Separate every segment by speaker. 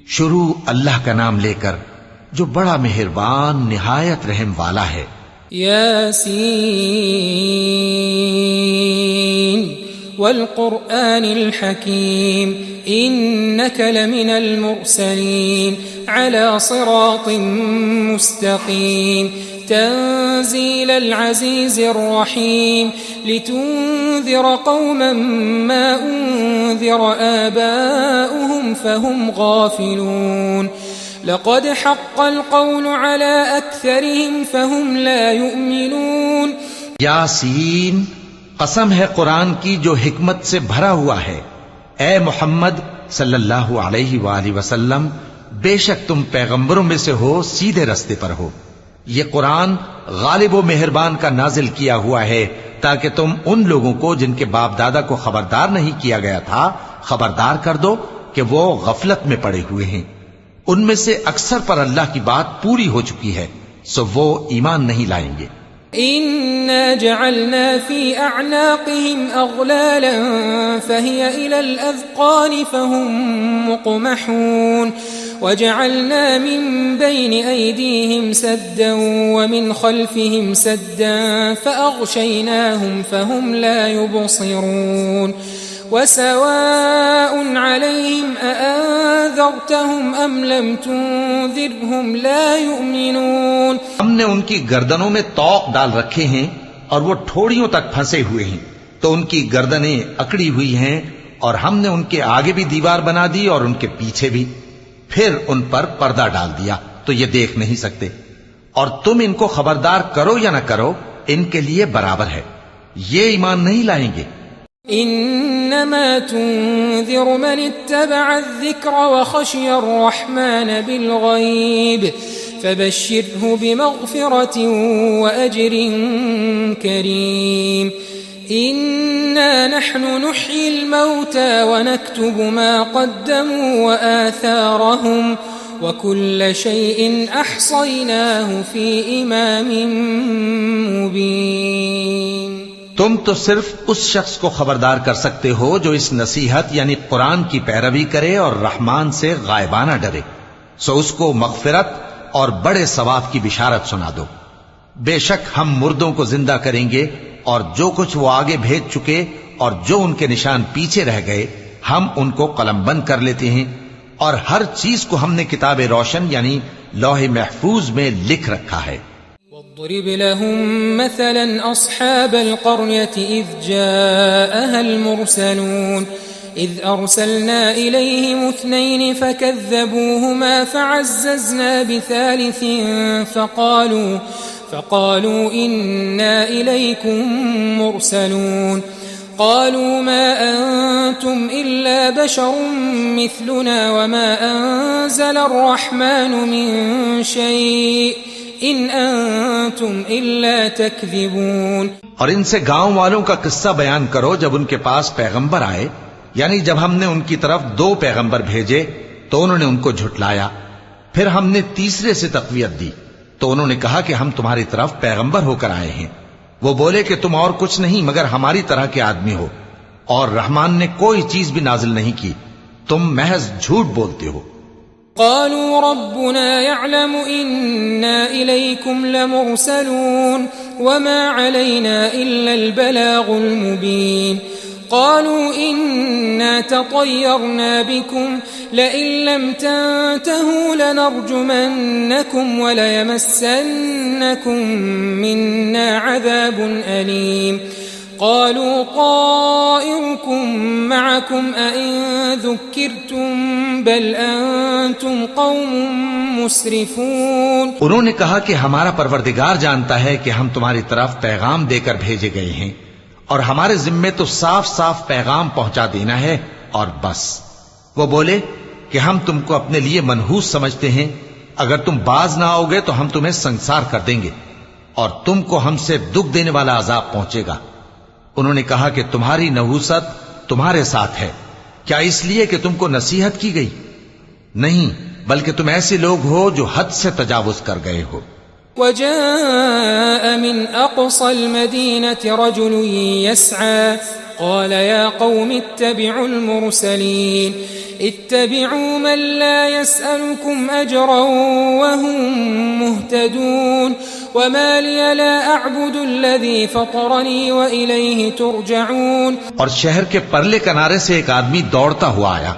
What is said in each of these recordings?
Speaker 1: شروع اللہ کا نام لے کر جو بڑا مہربان نہایت رحم والا ہے۔
Speaker 2: یاسین والقرآن الحکیم انک لمن المرسلین على صراط مستقیم تنزيل العزيز الرحيم لتنذر قوما ما أنذر آباؤهم فهم غافلون لقد حق القول على أكثرهم فهم لا يؤمنون۔
Speaker 1: یاسین، قسم ہے قرآن کی جو حکمت سے بھرا ہوا ہے۔ اے محمد صلی اللہ علیہ وآلہ وسلم، بے شک تم پیغمبروں میں سے ہو، سیدھے رستے پر ہو۔ یہ قرآن غالب و مہربان کا نازل کیا ہوا ہے تاکہ تم ان لوگوں کو جن کے باپ دادا کو خبردار نہیں کیا گیا تھا خبردار کر دو کہ وہ غفلت میں پڑے ہوئے ہیں۔ ان میں سے اکثر پر اللہ کی بات پوری ہو چکی ہے، سو وہ ایمان نہیں لائیں گے۔
Speaker 2: إنا جعلنا في أعناقهم أغلالا فهي إلى الأذقان فهم مقمحون وجعلنا من بين أيديهم سدا ومن خلفهم سدا فأغشيناهم فهم لا يبصرون وسواء عليهم أأنذرتهم أم لم تنذرهم لا يؤمنون۔
Speaker 1: ہم نے ان کی گردنوں میں طوق ڈال رکھے ہیں اور وہ ٹھوڑیوں تک پھنسے ہوئے ہیں، تو ان کی گردنیں اکڑی ہوئی ہیں، اور ہم نے ان کے آگے بھی دیوار بنا دی اور ان کے پیچھے بھی، پھر ان پر پردہ ڈال دیا تو یہ دیکھ نہیں سکتے، اور تم ان کو خبردار کرو یا نہ کرو ان کے لیے برابر ہے، یہ ایمان نہیں لائیں گے۔
Speaker 2: انما تنذر من اتبع الذکر وخشی الرحمن بالغیب فبشره بمغفرة وأجر كريم۔ إنا نحن نحيي الموتى ونكتب ما قدموا وآثارهم وكل شيء أحصيناه في إمام مبين۔
Speaker 1: تم تو صرف اس شخص کو خبردار کر سکتے ہو جو اس نصیحت یعنی قرآن کی پیروی کرے اور رحمان سے غائبانہ ڈرے، سو اس کو مغفرت اور بڑے ثواب کی بشارت سنا دو۔ بے شک ہم مردوں کو زندہ کریں گے، اور جو کچھ وہ آگے بھیج چکے اور جو ان کے نشان پیچھے رہ گئے ہم ان کو قلم بند کر لیتے ہیں، اور ہر چیز کو ہم نے کتاب روشن یعنی لوح محفوظ میں لکھ رکھا ہے۔
Speaker 2: واضرب لهم مثلا أصحاب القرية إذ جاءها المرسلون إذ أرسلنا إليهم 2 فكذبوهما فعززنا بثالث فقالوا إنا إليكم مرسلون قالوا ما أنتم إلا بشر مثلنا وما أنزل الرحمن من شيء إن أنتم إلا تكذبون۔
Speaker 1: اور ان سے گاؤں والوں کا قصہ بیان کرو جب ان کے پاس پیغمبر آئے، یعنی جب ہم نے ان کی طرف 2 پیغمبر بھیجے تو انہوں نے ان کو جھٹلایا، پھر ہم نے تیسرے سے تقویت دی تو انہوں نے کہا کہ ہم تمہاری طرف پیغمبر ہو کر آئے ہیں۔ وہ بولے کہ تم اور کچھ نہیں مگر ہماری طرح کے آدمی ہو، اور رحمان نے کوئی چیز بھی نازل نہیں کی، تم محض جھوٹ بولتے ہو۔
Speaker 2: قالوا ربنا يعلم إنا إليكم لمرسلون وما علينا إلا البلاغ المبين قالوا إنا تطيرنا بكم لئن لم تنتهوا لنرجمنكم وليمسنكم منا عذاب أليم قالوا طائركم معكم أئن ذكرتم بل أنتم قوم مسرفون۔
Speaker 1: انہوں نے کہا کہ ہمارا پروردگار جانتا ہے کہ ہم تمہاری طرف پیغام دے کر بھیجے گئے ہیں، اور ہمارے ذمے تو صاف صاف پیغام پہنچا دینا ہے اور بس۔ وہ بولے کہ ہم تم کو اپنے لیے منحوس سمجھتے ہیں، اگر تم باز نہ آؤ گے تو ہم تمہیں سنسار کر دیں گے اور تم کو ہم سے دکھ دینے والا عذاب پہنچے گا۔ انہوں نے کہا کہ تمہاری نحوست تمہارے ساتھ ہے، کیا اس لیے کہ تم کو نصیحت کی گئی؟ نہیں، بلکہ تم ایسے لوگ ہو جو حد سے تجاوز کر گئے ہو۔
Speaker 2: وجاء من أقصى المدينة رجل يسعى قال يا قوم اتبعوا المرسلين اتبعوا من لا يسألكم أجرا وهم مهتدون وما لي لا أعبد الذي فطرني وإليه ترجعون.
Speaker 1: اور شہر کے پرلے کنارے سے ایک آدمی دوڑتا ہوا آیا،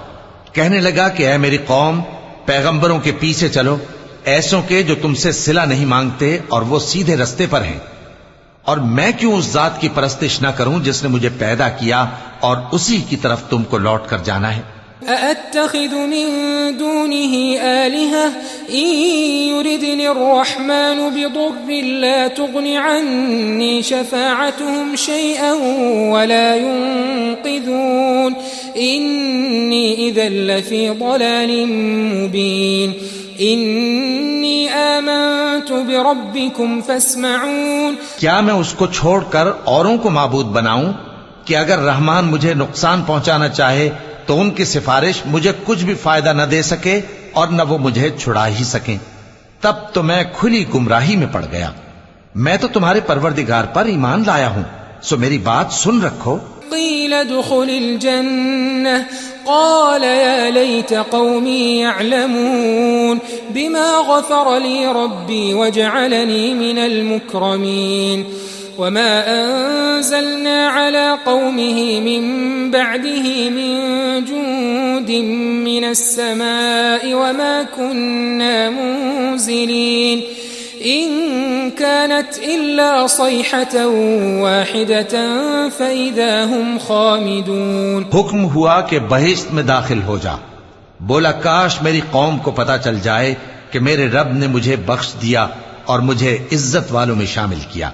Speaker 1: کہنے لگا کہ اے میری قوم، پیغمبروں کے پیچھے چلو، ایسوں کے جو تم سے صلہ نہیں مانگتے اور وہ سیدھے رستے پر ہیں. اور میں کیوں اس ذات کی پرستش نہ کروں جس نے مجھے پیدا کیا اور اسی کی طرف تم کو لوٹ کر جانا ہے.
Speaker 2: أأتخذ من دونه آلهة إن يردني الرحمن بضر لا تغن عني شفاعتهم شيئا ولا ينقذون إني إذا لفي ضلال مبين. إني آمنت بربكم فاسمعون.
Speaker 1: کیا میں اس کو چھوڑ کر اوروں کو معبود بناؤں کہ اگر رحمان مجھے نقصان پہنچانا چاہے تو ان کی سفارش مجھے کچھ بھی فائدہ نہ دے سکے اور نہ وہ مجھے چھڑا ہی سکیں؟ تب تو میں کھلی گمراہی میں پڑ گیا. میں تو تمہارے پروردگار پر ایمان لایا ہوں، سو میری بات سن رکھو.
Speaker 2: قيل ادخل الجنة قال يا ليت قومي يعلمون بما غفر لي ربي وجعلني من المكرمين. وما أنزلنا على قومه من بعده من جند من السماء وما كنا منزلين إن كانت إلا صيحة واحدة فإذا هم خامدون.
Speaker 1: حکم ہوا کہ بہشت میں داخل ہو جا. بولا کاش میری قوم کو پتا چل جائے کہ میرے رب نے مجھے بخش دیا اور مجھے عزت والوں میں شامل کیا،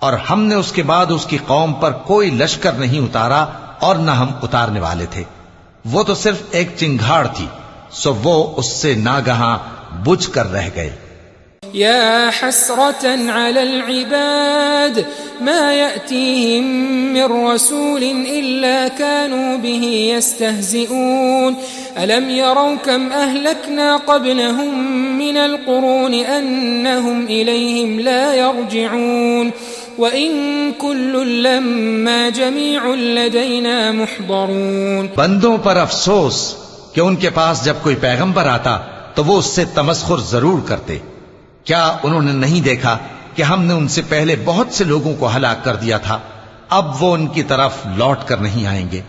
Speaker 1: اور ہم نے اس کے بعد اس کی قوم پر کوئی لشکر نہیں اتارا اور نہ ہم اتارنے والے تھے. وہ تو صرف ایک چنگھاڑ تھی، سو وہ اس سے ناگہاں بجھ کر رہ گئے.
Speaker 2: يا حسرة على العباد ما يأتيهم من رسول إلا كانوا به يستهزئون ألم يروا كم أهلكنا قبلهم من القرون أنهم إليهم لا يرجعون وَإِن كُلٌّ لَّمَّا جَمِيعٌ لَّدَيْنَا مُحْضَرُونَ.
Speaker 1: بندوں پر افسوس کہ ان کے پاس جب کوئی پیغمبر آتا تو وہ اس سے تمسخر ضرور کرتے. کیا انہوں نے نہیں دیکھا کہ ہم نے ان سے پہلے بہت سے لوگوں کو ہلاک کر دیا تھا؟ اب وہ ان کی طرف لوٹ کر نہیں آئیں گے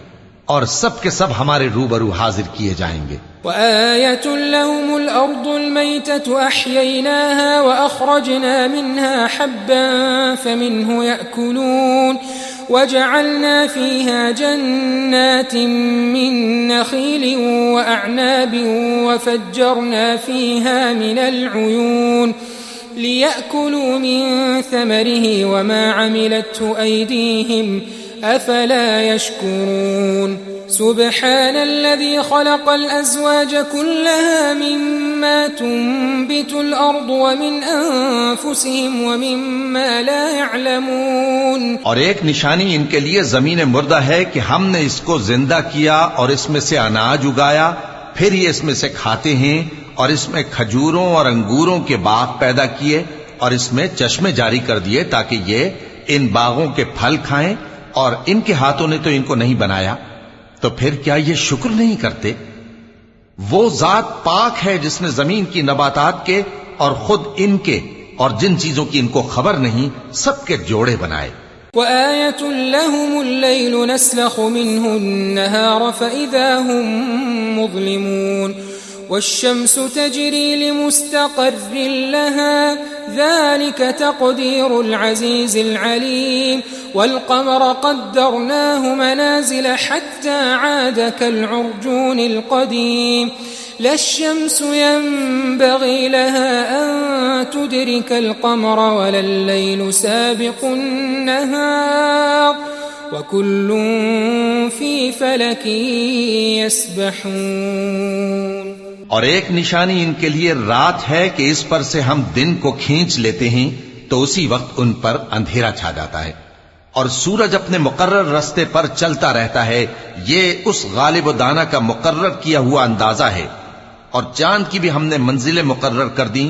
Speaker 1: اور سب کے سب ہمارے روبرو حاضر کیے جائیں گے.
Speaker 2: وآية لهم الأرض الميتة أحييناها وأخرجنا منها حبا فمنه يأكلون وجعلنا فيها جنات من نخيل وأعناب وفجرنا فيها من العيون ليأكلوا من ثمره وما عملته أيديهم أفلا يشكرون. سبحان الذي خلق الأزواج كلها مما تنبت الأرض ومن أنفسهم ومما لا يعلمون.
Speaker 1: اور ایک نشانی ان کے لیے زمین مردہ ہے کہ ہم نے اس کو زندہ کیا اور اس میں سے اناج اگایا، پھر یہ اس میں سے کھاتے ہیں، اور اس میں کھجوروں اور انگوروں کے باغ پیدا کیے اور اس میں چشمے جاری کر دیے تاکہ یہ ان باغوں کے پھل کھائیں، اور ان کے ہاتھوں نے تو ان کو نہیں بنایا، تو پھر کیا یہ شکر نہیں کرتے؟ وہ ذات پاک ہے جس نے زمین کی نباتات کے اور خود ان کے اور جن چیزوں کی ان کو خبر نہیں سب کے جوڑے بنائے.
Speaker 2: وآية لهم الليل نسلخ منه النهار فإذا هم مظلمون والشمس تجري لمستقر لها ذلك تقدير العزيز العليم والقمر قدرناه منازل حتى عاد كالعرجون القديم لا الشمس ينبغي لها أن تدرك القمر ولا الليل سابق النهار وكل في فلك يسبحون.
Speaker 1: اور ایک نشانی ان کے لیے رات ہے کہ اس پر سے ہم دن کو کھینچ لیتے ہیں تو اسی وقت ان پر اندھیرا چھا جاتا ہے، اور سورج اپنے مقرر رستے پر چلتا رہتا ہے. یہ اس غالب و دانا کا مقرر کیا ہوا اندازہ ہے. اور چاند کی بھی ہم نے منزلیں مقرر کر دیں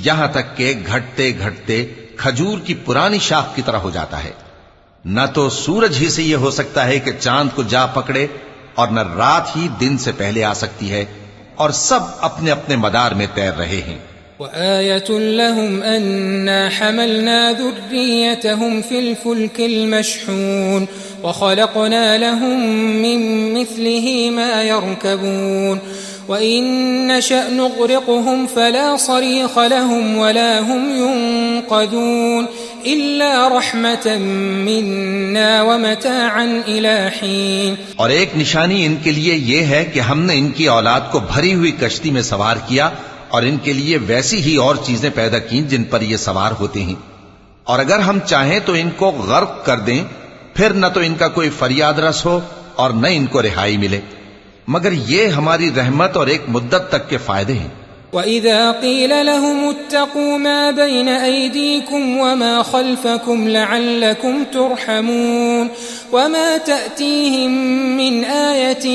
Speaker 1: یہاں تک کہ گھٹتے گھٹتے کھجور کی پرانی شاخ کی طرح ہو جاتا ہے. نہ تو سورج ہی سے یہ ہو سکتا ہے کہ چاند کو جا پکڑے اور نہ رات ہی دن سے پہلے آ سکتی ہے، اور سب اپنے اپنے مدار میں تیر رہے ہیں۔
Speaker 2: وآية لهم أنا حملنا ذريتهم في الفلك المشحون وخلقنا لهم من مثله ما يركبون وإن نشأ نغرقهم فلا صريخ لهم ولا هم ينقذون إلا رحمة منا ومتاعا إلى حين۔
Speaker 1: اور ایک نشانی ان کے لیے یہ ہے کہ ہم نے ان کی اولاد کو بھری ہوئی کشتی میں سوار کیا، اور ان کے لیے ویسی ہی اور چیزیں پیدا کی جن پر یہ سوار ہوتے ہیں، اور اگر ہم چاہیں تو ان کو غرق کر دیں، پھر نہ تو ان کا کوئی فریاد رس ہو اور نہ ان کو رہائی ملے، مگر یہ ہماری رحمت اور ایک مدت تک کے فائدے ہیں۔
Speaker 2: وَإِذَا قِيلَ لَهُمُ اتَّقُوا مَا بَيْنَ أَيْدِيكُمْ وَمَا خَلْفَكُمْ لَعَلَّكُمْ تُرْحَمُونَ وَمَا تَأْتِيهِمْ مِنْ آيَةٍ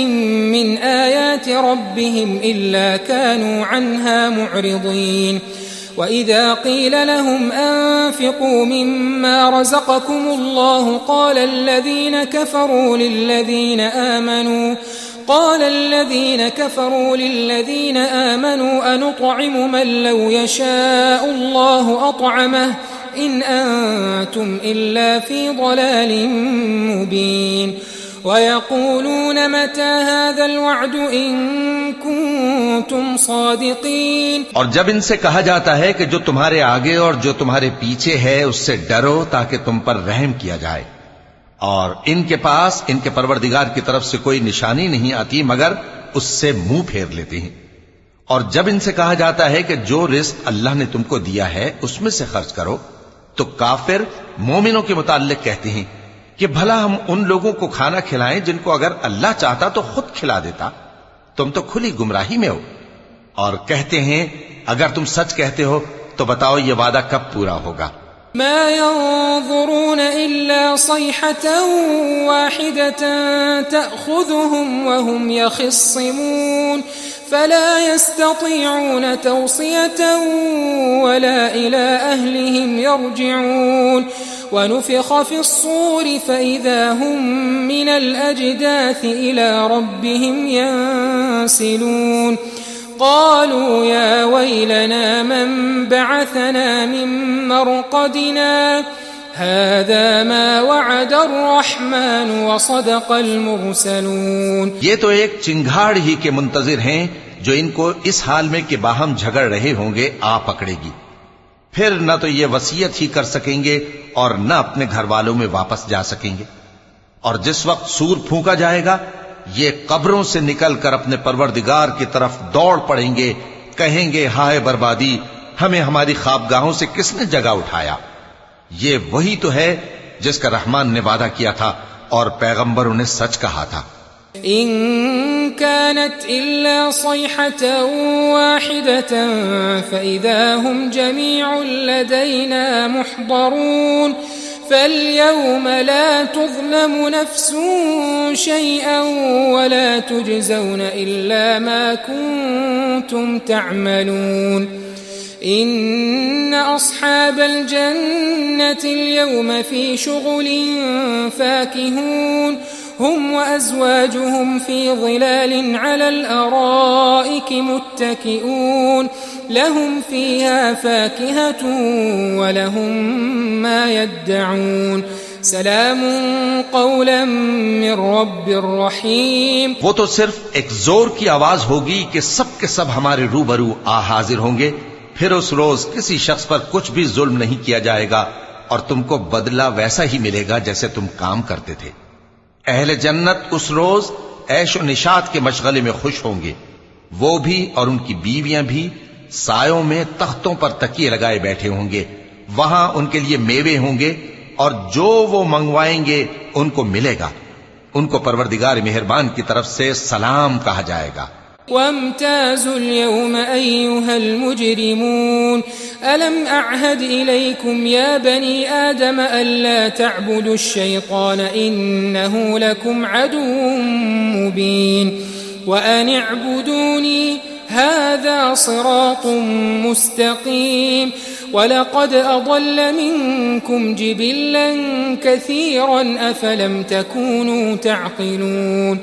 Speaker 2: مِنْ آيَاتِ رَبِّهِمْ إِلَّا كَانُوا عَنْهَا مُعْرِضِينَ وَإِذَا قِيلَ لَهُمْ أَنفِقُوا مِمَّا رَزَقَكُمُ اللَّهُ قَالَ الَّذِينَ كفروا للذين آمنوا أنطعم من لو يشاء الله أطعمه إن أنتم إلا في ضلال مبين ويقولون متى هذا الوعد إن كنتم صادقين۔
Speaker 1: اور جب ان سے کہا جاتا ہے کہ جو تمہارے آگے اور جو تمہارے پیچھے ہے اس سے ڈرو تاکہ تم پر رحم کیا جائے، اور ان کے پاس ان کے پروردگار کی طرف سے کوئی نشانی نہیں آتی مگر اس سے منہ پھیر لیتے ہیں۔ اور جب ان سے کہا جاتا ہے کہ جو رزق اللہ نے تم کو دیا ہے اس میں سے خرچ کرو، تو کافر مومنوں کے متعلق کہتے ہیں کہ بھلا ہم ان لوگوں کو کھانا کھلائیں جن کو اگر اللہ چاہتا تو خود کھلا دیتا، تم تو کھلی گمراہی میں ہو۔ اور کہتے ہیں اگر تم سچ کہتے ہو تو بتاؤ یہ وعدہ کب پورا ہوگا؟
Speaker 2: ما ينظرون إلا صيحة واحدة تأخذهم وهم يخصمون فلا يستطيعون توصية ولا إلى أهلهم يرجعون ونفخ في الصور فإذا هم من الأجداث إلى ربهم ينسلون قالوا يا ويلنا من بعثنا من مرقدنا هذا ما وعد الرحمن وصدق المرسلون۔
Speaker 1: یہ تو ایک چنگھاڑ ہی کے منتظر ہیں جو ان کو اس حال میں کہ باہم جھگڑ رہے ہوں گے آ پکڑے گی، پھر نہ تو یہ وصیت ہی کر سکیں گے اور نہ اپنے گھر والوں میں واپس جا سکیں گے۔ اور جس وقت سور پھونکا جائے گا یہ قبروں سے نکل کر اپنے پروردگار کی طرف دوڑ پڑیں گے، کہیں گے ہائے بربادی، ہمیں ہماری خوابگاہوں سے کس نے جگہ اٹھایا۔ یہ وہی تو ہے جس کا رحمان نے وعدہ کیا تھا اور پیغمبروں نے سچ کہا تھا۔
Speaker 2: إن كانت إلا صيحة واحدة فإذا هم جميع لدينا محضرون فاليوم لا تظلم نفس شيئا ولا تجزون إلا ما كنتم تعملون إن أصحاب الجنة اليوم في شغل فاكهون هم وأزواجهم في ظلال على الأرائك متكئون لهم فيها فاكهة ولهم ما يدعون سلام قولا من رب رحيم۔
Speaker 1: وہ تو صرف ایک زور کی آواز ہوگی کہ سب کے سب ہمارے روبرو آ حاضر ہوں گے، پھر اس روز کسی شخص پر کچھ بھی ظلم نہیں کیا جائے گا اور تم کو بدلہ ویسا ہی ملے گا جیسے تم کام کرتے تھے۔ اہل جنت اس روز عیش و نشاط کے مشغلے میں خوش ہوں گے، وہ بھی اور ان کی بیویاں بھی سایوں میں تختوں پر تکیے لگائے بیٹھے ہوں گے، وہاں ان کے لیے میوے ہوں گے اور جو وہ منگوائیں گے ان کو ملے گا، ان کو پروردگار مہربان کی طرف سے سلام کہا جائے گا۔
Speaker 2: وامتازوا اليوم أيها المجرمون ألم أعهد إليكم يا بني آدم ألا تعبدوا الشيطان إنه لكم عدو مبين وأن اعبدوني هذا صراط مستقيم ولقد أضل منكم جبلا كثيرا أفلم تكونوا تعقلون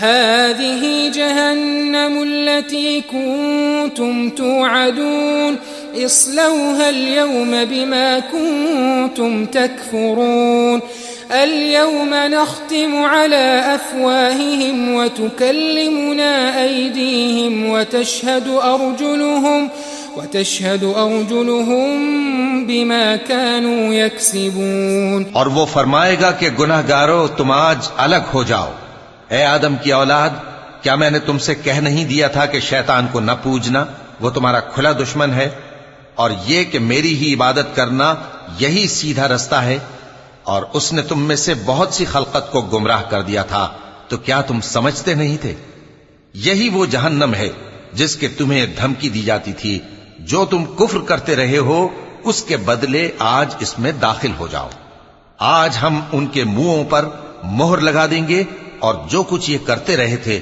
Speaker 2: هذه جهنم التي كنتم توعدون اصلوها اليوم بما كنتم تكفرون اليوم نختم على أفواههم وتكلمنا أيديهم وتشهد أرجلهم بما كانوا يكسبون.
Speaker 1: اور وہ فرمائے گا کہ گناہ گارو تم آج الگ ہو جاؤ. اے آدم کی اولاد، کیا میں نے تم سے کہہ نہیں دیا تھا کہ شیطان کو نہ پوجنا، وہ تمہارا کھلا دشمن ہے، اور یہ کہ میری ہی عبادت کرنا یہی سیدھا رستہ ہے. اور اس نے تم میں سے بہت سی خلقت کو گمراہ کر دیا تھا، تو کیا تم سمجھتے نہیں تھے؟ یہی وہ جہنم ہے جس کے تمہیں دھمکی دی جاتی تھی. جو تم کفر کرتے رہے ہو اس کے بدلے آج اس میں داخل ہو جاؤ. آج ہم ان کے منہوں پر مہر لگا دیں گے، اور جو کچھ یہ کرتے رہے تھے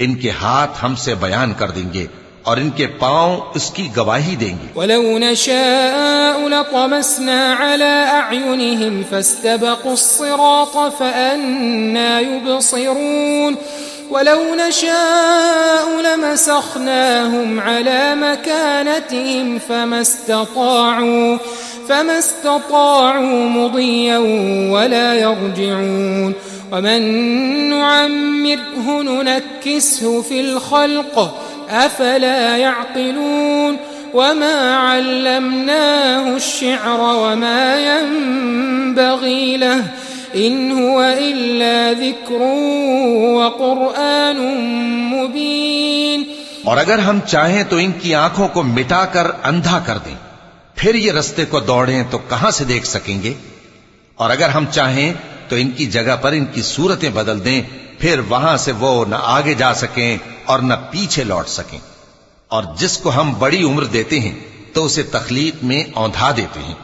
Speaker 1: ان کے ہاتھ ہم سے بیان کر دیں گے، اور ان کے پاؤں اس کی گواہی دیں گے.
Speaker 2: وَلَوْ نَشَاءُ لَطَمَسْنَا عَلَىٰ أَعْيُنِهِمْ فَاسْتَبَقُوا الصِّرَاطَ فَأَنَّىٰ يُبْصِرُونَ وَلَوْ نَشَاءُ لَمَسَخْنَاهُمْ عَلَىٰ مَكَانَتِهِمْ فَمَا اسْتَطَاعُوا مُضِيًّا وَلَا يَرْجِعُونَ وَمَن نُّعَمِّرْهُ نُنَكِّسْهُ فِي الْخَلْقِ أفلا يعقلون وما علمناه الشعر وما ينبغي له إن هو إلا ذكر وقرآن مبين.
Speaker 1: اور اگر ہم چاہیں تو ان کی آنکھوں کو مٹا کر اندھا کر دیں، پھر یہ رستے کو دوڑیں تو کہاں سے دیکھ سکیں گے؟ اور اگر ہم چاہیں تو ان کی جگہ پر ان کی صورتیں بدل دیں، پھر وہاں سے وہ نہ آگے جا سکیں اور نہ پیچھے لوٹ سکیں. اور جس کو ہم بڑی عمر دیتے ہیں تو اسے تخلیق میں اوندھا دیتے ہیں،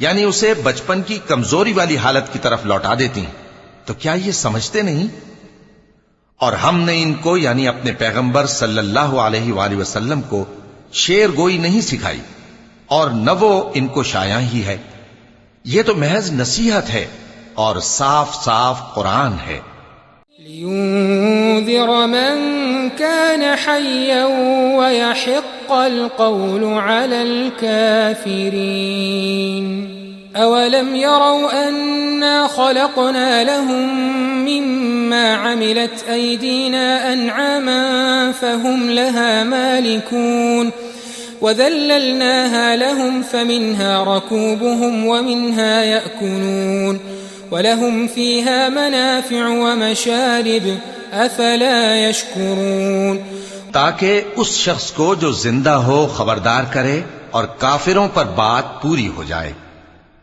Speaker 1: یعنی اسے بچپن کی کمزوری والی حالت کی طرف لوٹا دیتے ہیں. تو کیا یہ سمجھتے نہیں؟ اور ہم نے ان کو یعنی اپنے پیغمبر صلی اللہ علیہ وآلہ وسلم کو شعر گوئی نہیں سکھائی، اور نہ وہ ان کو شایع ہی ہے. یہ تو محض نصیحت ہے اور صاف صاف قرآن ہے.
Speaker 2: لينذر من كان حيا ويحق القول على الكافرين. أولم يروا أنا خلقنا لهم مما عملت أيدينا أنعاما فهم لها مالكون وذللناها لهم فمنها ركوبهم ومنها يأكلون وَلَهُمْ فِيهَا مَنَافِعُ وَمَشَارِبُ أَفَلَا يَشْكُرُونَ.
Speaker 1: تاکہ اس شخص کو جو زندہ ہو خبردار کرے اور کافروں پر بات پوری ہو جائے.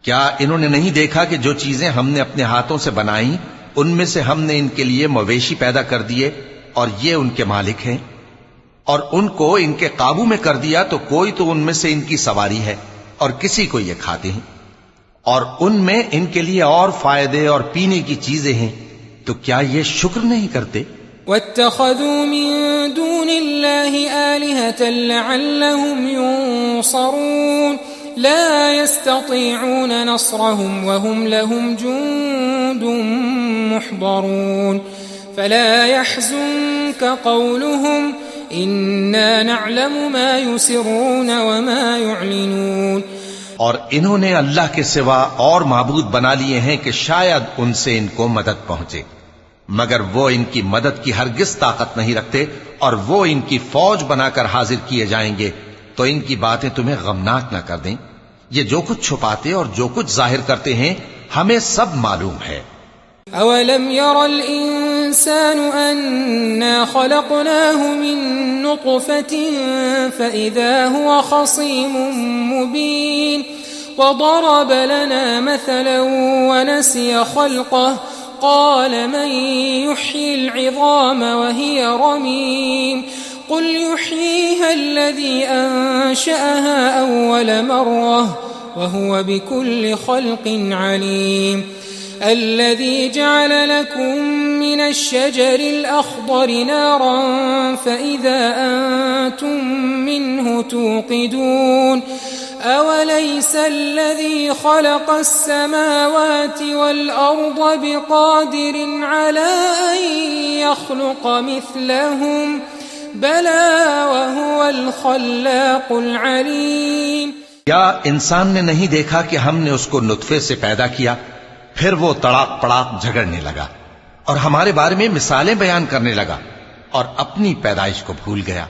Speaker 1: کیا انہوں نے نہیں دیکھا کہ جو چیزیں ہم نے اپنے ہاتھوں سے بنائیں ان میں سے ہم نے ان کے لیے مویشی پیدا کر دیے اور یہ ان کے مالک ہیں، اور ان کو ان کے قابو میں کر دیا تو کوئی تو ان میں سے ان کی سواری ہے اور کسی کو یہ کھاتے ہیں، اور ان میں ان کے لیے اور فائدے اور پینے کی چیزیں ہیں. تو کیا یہ شکر نہیں کرتے؟
Speaker 2: واتخذوا من دون الله آلهة لعلهم ينصرون لا يستطيعون نصرهم وهم لهم جند محضرون فلا يحزنك قولهم إنا نعلم ما يسرون وما يعلنون.
Speaker 1: اور انہوں نے اللہ کے سوا اور معبود بنا لیے ہیں کہ شاید ان سے ان کو مدد پہنچے، مگر وہ ان کی مدد کی ہرگز طاقت نہیں رکھتے، اور وہ ان کی فوج بنا کر حاضر کیے جائیں گے تو ان کی باتیں تمہیں غمناک نہ کر دیں. یہ جو کچھ چھپاتے اور جو کچھ ظاہر کرتے ہیں ہمیں سب معلوم ہے.
Speaker 2: أولم ير الإنسان أنا خلقناه من نطفة فإذا هو خصيم مبين وضرب لنا مثلا ونسي خلقه قال من يحيي العظام وهي رميم قل يحييها الذي أنشأها أول مرة وهو بكل خلق عليم الذي جعل لكم من الشجر الأخضر نارا فإذا أنتم منه توقدون أوليس الذي خلق السماوات والأرض بقادر على أن يخلق مثلهم بلى وهو الخلاق العليم.
Speaker 1: کیا انسان نے نہیں دیکھا کہ ہم نے اس کو نطفے سے پیدا کیا، پھر وہ تڑاک پڑاک جھگڑنے لگا اور ہمارے بارے میں مثالیں بیان کرنے لگا اور اپنی پیدائش کو بھول گیا.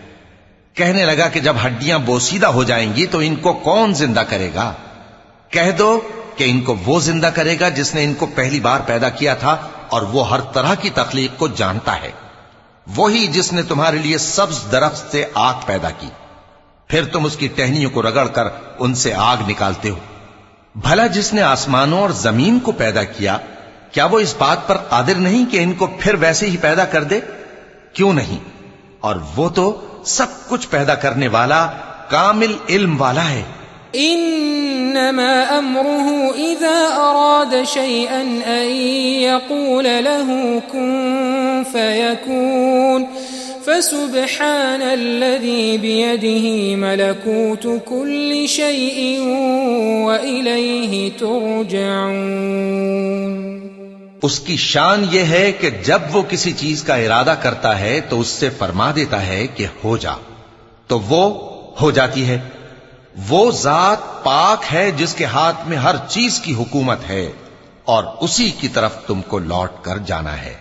Speaker 1: کہنے لگا کہ جب ہڈیاں بوسیدہ ہو جائیں گی تو ان کو کون زندہ کرے گا؟ کہہ دو کہ ان کو وہ زندہ کرے گا جس نے ان کو پہلی بار پیدا کیا تھا، اور وہ ہر طرح کی تخلیق کو جانتا ہے. وہی جس نے تمہارے لیے سبز درخت سے آگ پیدا کی، پھر تم اس کی ٹہنیوں کو رگڑ کر ان سے آگ نکالتے ہو. بھلا جس نے آسمانوں اور زمین کو پیدا کیا، کیا وہ اس بات پر قادر نہیں کہ ان کو پھر ویسے ہی پیدا کر دے؟ کیوں نہیں؟ اور وہ تو سب کچھ پیدا کرنے والا، کامل علم والا ہے.
Speaker 2: انما امره اذا اراد شيئا ان يقول له كن فيكون فسبحان الذي بيده ملكوت كل شيء واليه ترجعون.
Speaker 1: اس کی شان یہ ہے کہ جب وہ کسی چیز کا ارادہ کرتا ہے تو اس سے فرما دیتا ہے کہ ہو جا، تو وہ ہو جاتی ہے. وہ ذات پاک ہے جس کے ہاتھ میں ہر چیز کی حکومت ہے، اور اسی کی طرف تم کو لوٹ کر جانا ہے.